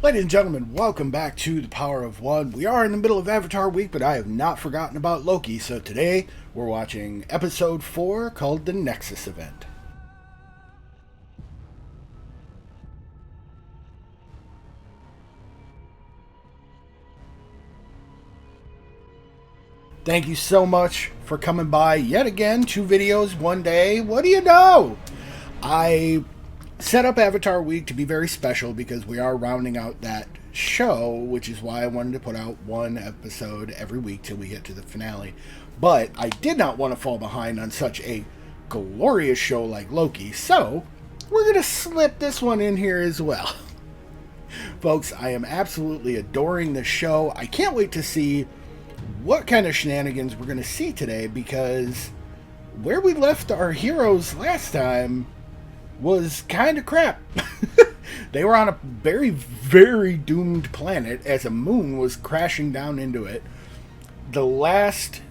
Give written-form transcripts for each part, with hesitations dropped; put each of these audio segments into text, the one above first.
Ladies and gentlemen, welcome back to The Power of One. We are in the middle of Avatar Week, but I have not forgotten about Loki, so today we're watching episode 4 called The Nexus Event. Thank you so much for coming by yet again. 2 videos, 1 day. What do you know? I set up Avatar Week to be very special because we are rounding out that show, which is why I wanted to put out 1 episode every week till we get to the finale. But I did not want to fall behind on such a glorious show like Loki, so we're going to slip this one in here as well. Folks, I am absolutely adoring this show. I can't wait to see what kind of shenanigans we're going to see today, because where we left our heroes last time was kind of crap. They were on a very, very doomed planet as a moon was crashing down into it. The last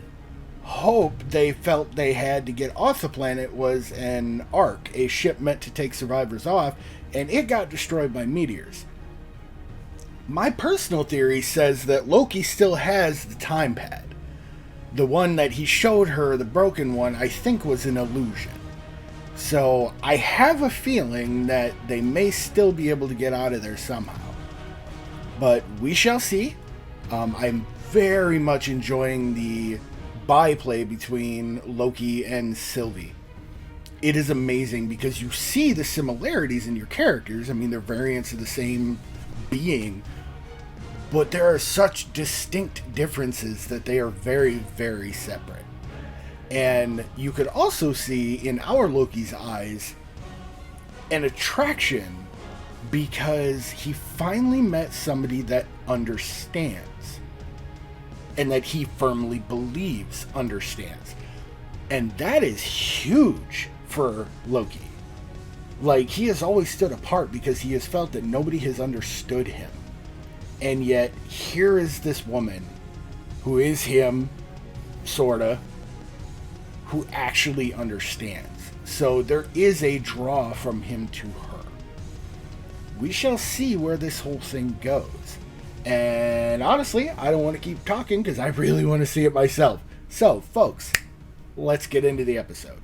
hope they felt they had to get off the planet was an Ark, a ship meant to take survivors off, and it got destroyed by meteors. My personal theory says that Loki still has the time pad. The one that he showed her, the broken one, I think was an illusion. So I have a feeling that they may still be able to get out of there somehow. But we shall see. I'm very much enjoying the byplay between Loki and Sylvie. It is amazing because you see the similarities in your characters. I mean, they're variants of the same being. But there are such distinct differences that they are very, very separate. And you could also see in our Loki's eyes an attraction because he finally met somebody that understands and that he firmly believes understands. And that is huge for Loki. Like, he has always stood apart because he has felt that nobody has understood him. And yet, here is this woman who is him, sorta, who actually understands. So there is a draw from him to her. We shall see where this whole thing goes. And honestly, I don't want to keep talking because I really want to see it myself. So, folks, let's get into the episode.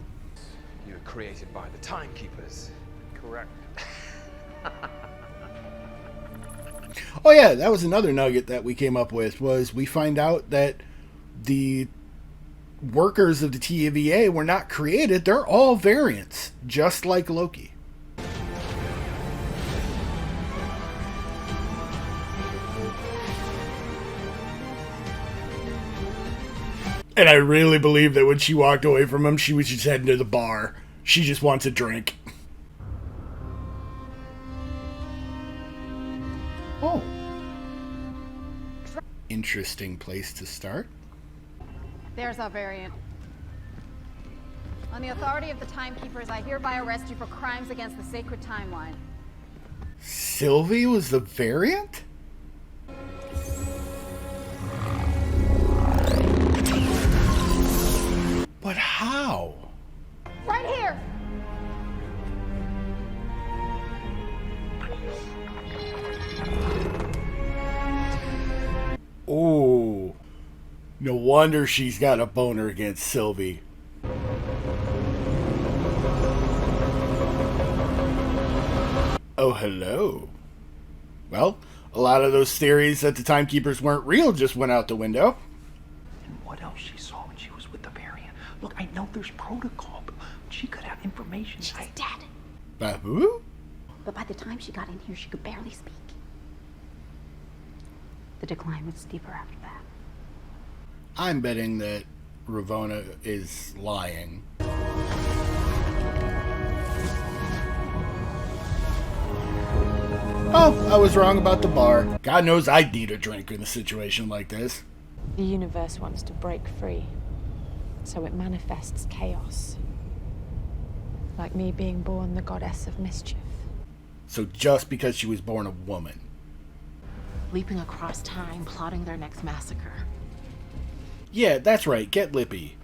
You were created by the Timekeepers. Correct. Oh yeah, that was another nugget that we came up with, was we find out that the workers of the TVA were not created. They're all variants, just like Loki. And I really believe that when she walked away from him, she was just heading to the bar. She just wants a drink. Oh. Interesting place to start. There's our variant. On the authority of the Timekeepers, I hereby arrest you for crimes against the sacred timeline. Sylvie was the variant? But how? Right here! Oh, no wonder she's got a boner against Sylvie. Oh, hello. Well, a lot of those theories that the Timekeepers weren't real just went out the window. And what else she saw when she was with the variant? Look, I know there's protocol, but she could have information. She's dead. Babu? But by the time she got in here, she could barely speak. The decline was steeper after that. I'm betting that Ravonna is lying. Oh, I was wrong about the bar. God knows I'd need a drink in a situation like this. The universe wants to break free, so it manifests chaos. Like me being born the goddess of mischief. So just because she was born a woman. Leaping across time, plotting their next massacre. Yeah, that's right. Get lippy.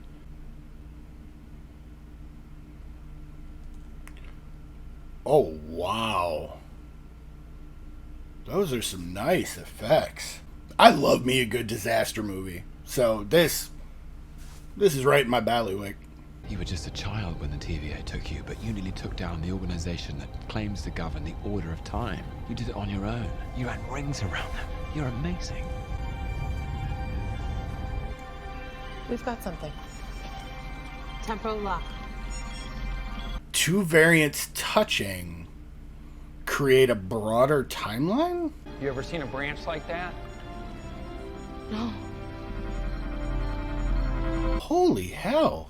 Oh, wow. Those are some nice effects. I love me a good disaster movie. So this is right in my bailiwick. You were just a child when the TVA took you, but you nearly took down the organization that claims to govern the order of time. You did it on your own. You had rings around them. You're amazing. We've got something. Temporal lock. Two variants touching create a broader timeline? You ever seen a branch like that? No. Holy hell.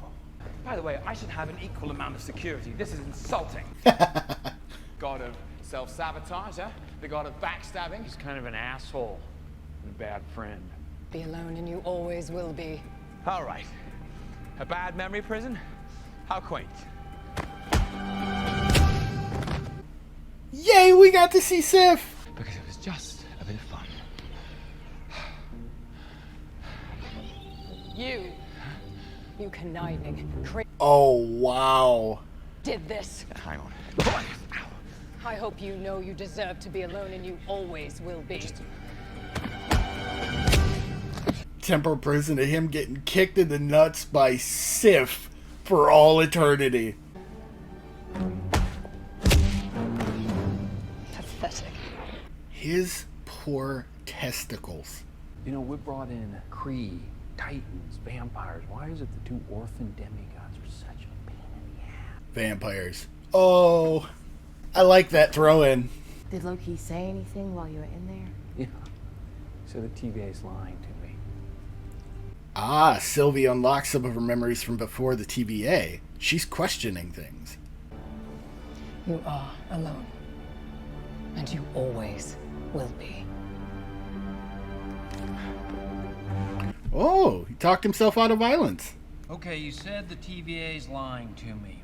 By the way, I should have an equal amount of security. This is insulting. God of self-sabotage, huh? The god of backstabbing. He's kind of an asshole and a bad friend. Be alone and you always will be. All right. A bad memory prison? How quaint. Yay, we got to see Sif! Because it was just a bit of fun. You conniving, Oh, wow. did this. Hang on. I hope you know you deserve to be alone and you always will be. Temporal prison to him getting kicked in the nuts by Sif for all eternity. Pathetic. His poor testicles. You know, we brought in Kree, Titans, vampires. Why is it the two orphan demigods are such a pain in the ass? Vampires. Oh, I like that throw in. Did Loki say anything while you were in there? Yeah. So the TVA's lying to me. Ah, Sylvie unlocks some of her memories from before the TVA. She's questioning things. You are alone. And you always will be. Oh, he talked himself out of violence. Okay, you said the TVA's lying to me.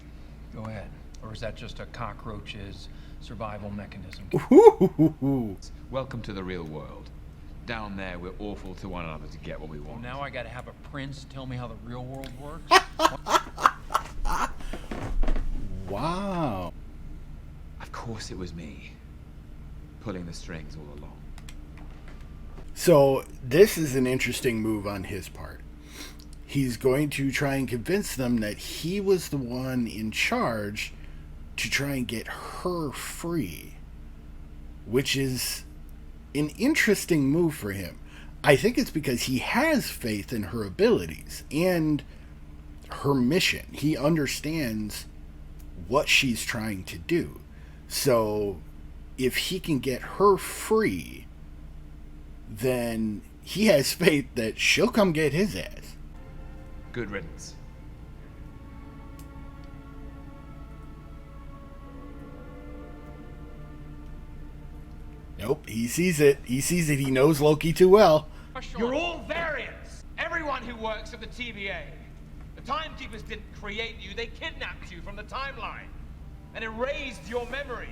Go ahead. Or is that just a cockroach's survival mechanism? Ooh. Welcome to the real world. Down there, we're awful to one another to get what we want. Now I gotta have a prince tell me how the real world works? Wow. Of course it was me. Pulling the strings all along. So this is an interesting move on his part. He's going to try and convince them that he was the one in charge to try and get her free, which is an interesting move for him. I think it's because he has faith in her abilities and her mission. He understands what she's trying to do. So if he can get her free, then he has faith that she'll come get his ass. Good riddance. Nope, he sees it. He sees it. He knows Loki too well. You're all variants. Everyone who works at the TVA. The Timekeepers didn't create you. They kidnapped you from the timeline and erased your memories.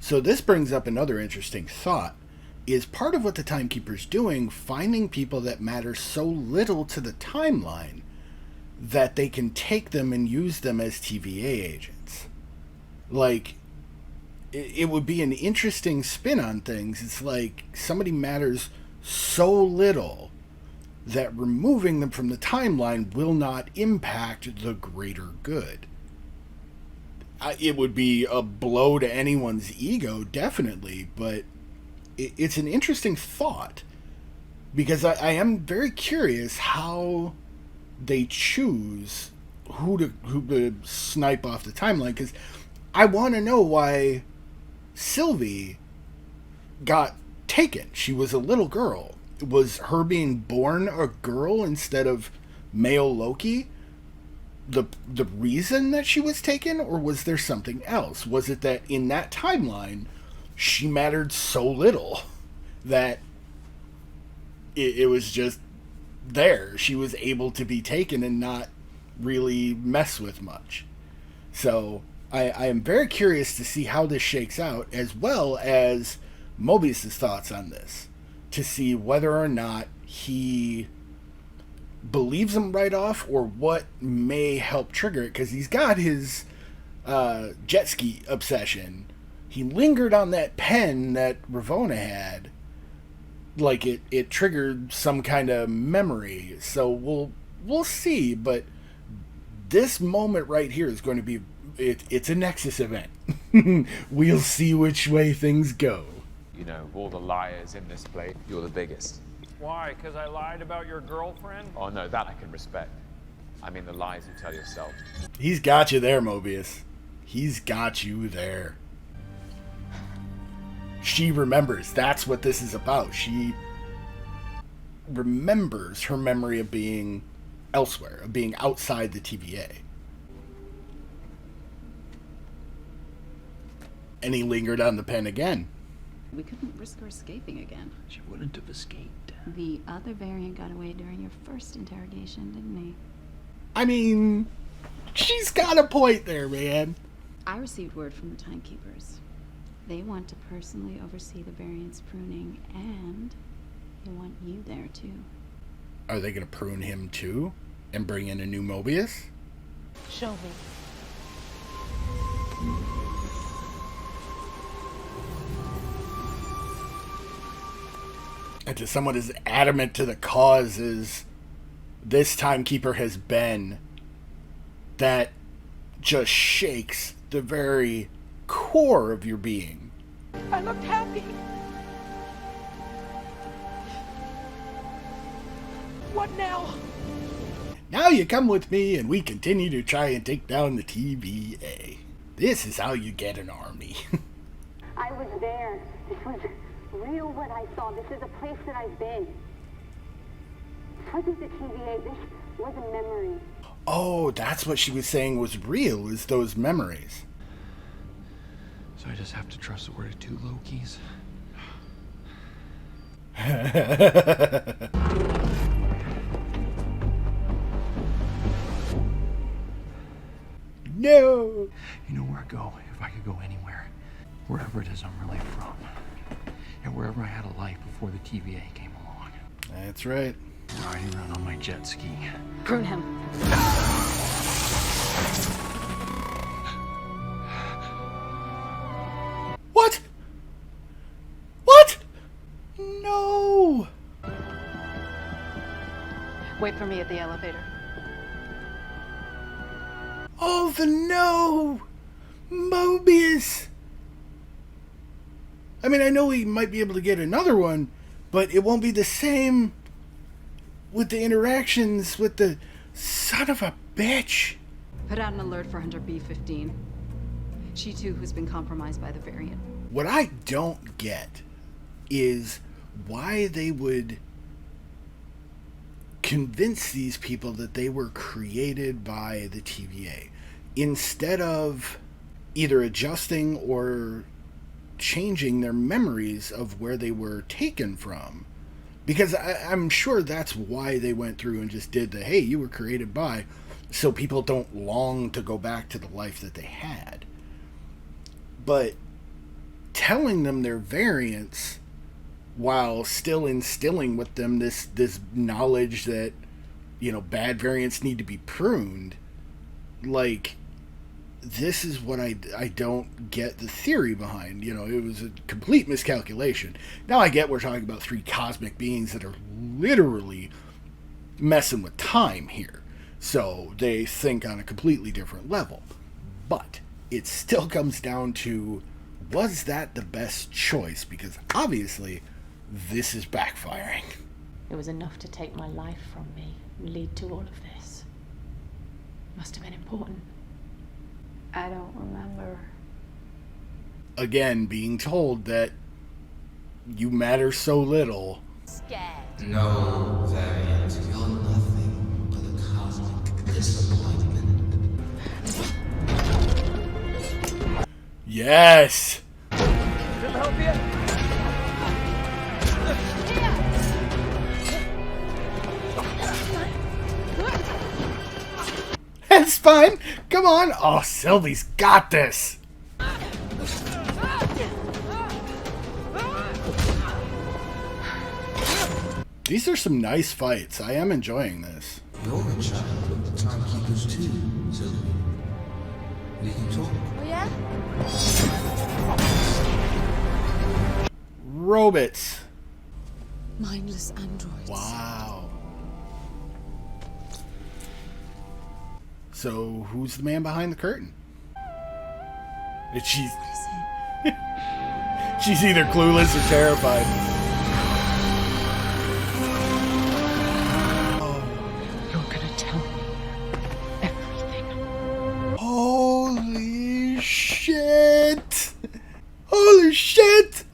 So this brings up another interesting thought. Is part of what the Timekeeper's doing finding people that matter so little to the timeline that they can take them and use them as TVA agents? Like, it would be an interesting spin on things. It's like somebody matters so little that removing them from the timeline will not impact the greater good. It would be a blow to anyone's ego, definitely, but it's an interesting thought, because I am very curious how they choose who to snipe off the timeline, because I want to know why Sylvie got taken. She was a little girl. Was her being born a girl instead of male Loki the reason that she was taken, or was there something else? Was it that in that timeline she mattered so little that it was just there? She was able to be taken and not really mess with much. So I am very curious to see how this shakes out, as well as Mobius's thoughts on this, to see whether or not he believes him right off or what may help trigger it, because he's got his jet ski obsession. he lingered on that pen that Ravonna had. Like it triggered some kind of memory. So we'll see, but this moment right here is going to be it's a Nexus event. We'll see which way things go. You know, of all the liars in this place, you're the biggest. Why? Because I lied about your girlfriend? Oh no, that I can respect. I mean the lies you tell yourself. He's got you there, Mobius. He's got you there. She remembers. That's what this is about. She remembers her memory of being elsewhere, of being outside the TVA. And he lingered on the pen again. We couldn't risk her escaping again. She wouldn't have escaped. The other variant got away during your first interrogation, didn't he? I mean, she's got a point there, man. I received word from the Timekeepers. They want to personally oversee the variant's pruning, and they want you there too. Are they going to prune him too? And bring in a new Mobius? Show me. And to someone as adamant to the cause as this Timekeeper has been, that just shakes the very core of your being. I looked happy. What now? Now you come with me and we continue to try and take down the TVA. This is how you get an army. I was there. This was real what I saw. This is a place that I've been. This wasn't the TVA. This was a memory. Oh, that's what she was saying was real, is those memories. So I just have to trust the word of two Lokis? No! You know where I go, if I could go anywhere. Wherever it is I'm really from. And wherever I had a life before the TVA came along. That's right. Riding around on my jet ski. Prune him. What? What? No! Wait for me at the elevator. Oh, the no! Mobius! I mean, I know we might be able to get another one, but it won't be the same with the interactions with the son of a bitch. Put out an alert for Hunter B-15. She too has been compromised by the variant. What I don't get is why they would convince these people that they were created by the TVA instead of either adjusting or changing their memories of where they were taken from. Because I'm sure that's why they went through and just did the, hey, you were created by, so people don't long to go back to the life that they had. But telling them their variants while still instilling with them this knowledge that, you know, bad variants need to be pruned, like, this is what I don't get the theory behind. You know, it was a complete miscalculation. Now I get we're talking about three cosmic beings that are literally messing with time here. So they think on a completely different level. But it still comes down to, was that the best choice? Because obviously this is backfiring. It was enough to take my life from me, lead to all of this. Must have been important. I don't remember. Again, being told that you matter so little. Scared. No, variant, you're nothing but a cosmic disappointment. Yes! Philadelphia! It's fine. Come on. Oh, Sylvie's got this. These are some nice fights. I am enjoying this. You're a child of the Timekeepers too, Sylvie. We can talk. Oh, yeah? robots. Mindless androids. Wow. So, who's the man behind the curtain? She's she's either clueless or terrified. You're gonna tell me everything. Holy shit! Holy shit!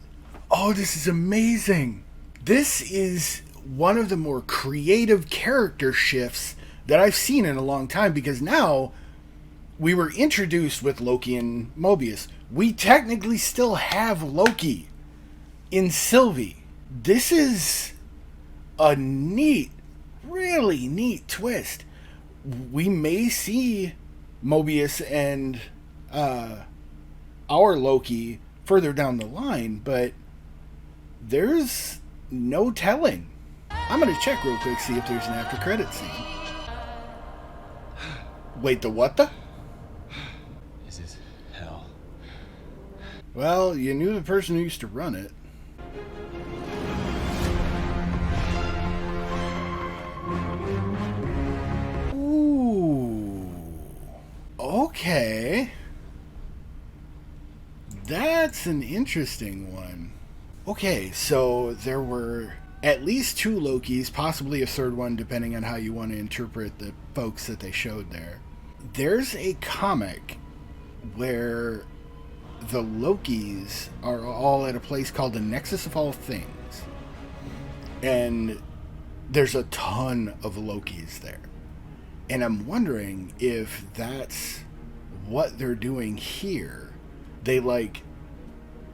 Oh, this is amazing. This is one of the more creative character shifts that I've seen in a long time, because now we were introduced with Loki and Mobius. We technically still have Loki in Sylvie. This is a neat, really neat twist. We may see Mobius and our Loki further down the line, but there's no telling. I'm going to check real quick, see if there's an after credit scene. Wait, the what the? This is hell. Well, you knew the person who used to run it. Ooh. Okay. That's an interesting one. Okay, so there were at least 2 Lokis, possibly a third one, depending on how you want to interpret the folks that they showed there. There's a comic where the Lokis are all at a place called the Nexus of All Things. And there's a ton of Lokis there. And I'm wondering if that's what they're doing here. They, like,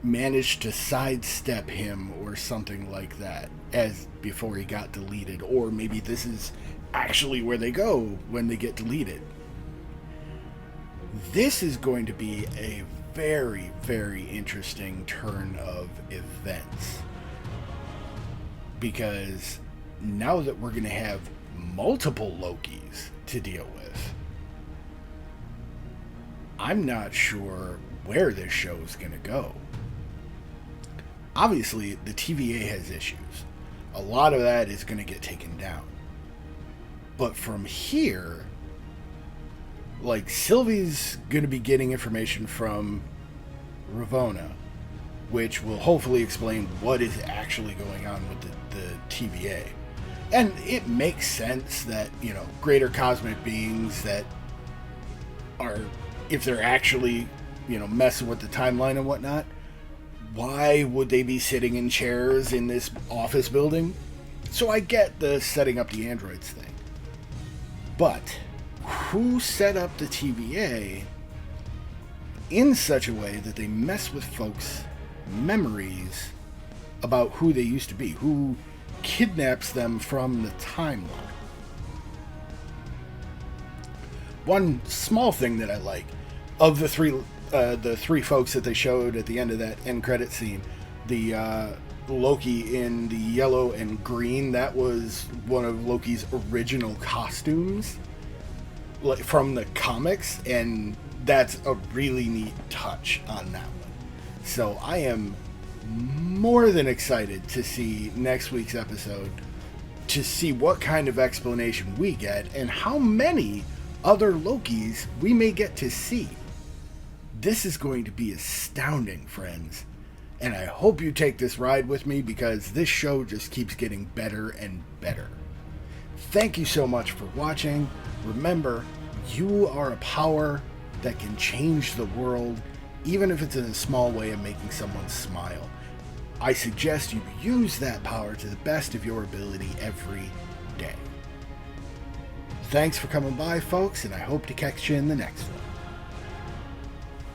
managed to sidestep him or something like that as before he got deleted. Or maybe this is actually where they go when they get deleted. This is going to be a very, very interesting turn of events, because now that we're going to have multiple Lokis to deal with, I'm not sure where this show is going to go. Obviously, the TVA has issues. A lot of that is going to get taken down. But from here, like, Sylvie's going to be getting information from Ravonna, which will hopefully explain what is actually going on with the TVA. And it makes sense that, you know, greater cosmic beings that are, if they're actually, you know, messing with the timeline and whatnot, why would they be sitting in chairs in this office building? So I get the setting up the androids thing. But who set up the TVA in such a way that they mess with folks' memories about who they used to be? Who kidnaps them from the timeline? One small thing that I like, of the three folks that they showed at the end of that end credit scene, the Loki in the yellow and green, that was one of Loki's original costumes, like, from the comics, and that's a really neat touch on that one. So I am more than excited to see next week's episode, to see what kind of explanation we get and how many other Lokis we may get to see. This is going to be astounding, friends. And I hope you take this ride with me, because this show just keeps getting better and better. Thank you so much for watching. Remember, you are a power that can change the world, even if it's in a small way of making someone smile. I suggest you use that power to the best of your ability every day. Thanks for coming by, folks, and I hope to catch you in the next one.